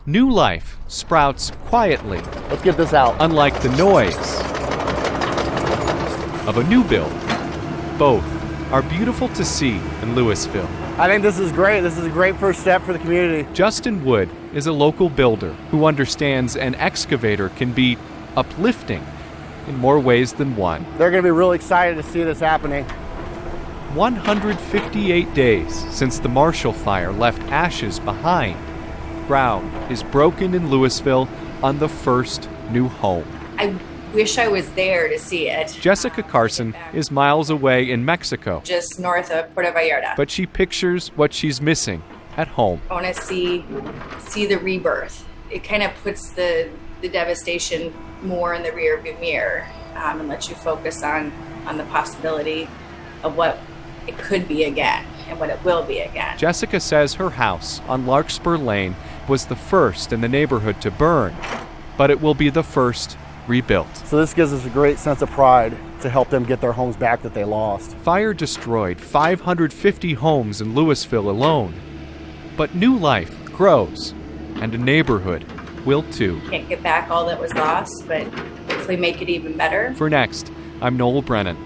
New life sprouts quietly. Let's get this out. Unlike the noise of a new build. Both are beautiful to see in Louisville. I think this is great. This is a great first step for the community. Justin Wood is a local builder who understands an excavator can be uplifting in more ways than one. They're going to be really excited to see this happening. 158 days since the Marshall Fire left ashes behind. Ground is broken in Louisville on the first new home. I wish I was there to see it. Jessica Carson is miles away in Mexico, Just north of Puerto Vallarta. but she pictures what she's missing at home. I want to see the rebirth. It kind of puts the devastation more in the rearview mirror and lets you focus on the possibility of what it could be again and what it will be again. Jessica says her house on Larkspur Lane was the first in the neighborhood to burn, but it will be the first rebuilt. So this gives us a great sense of pride to help them get their homes back that they lost. Fire destroyed 550 homes in Louisville alone, but new life grows, and a neighborhood will too. Can't get back all that was lost, but hopefully make it even better. For Next, I'm Noel Brennan.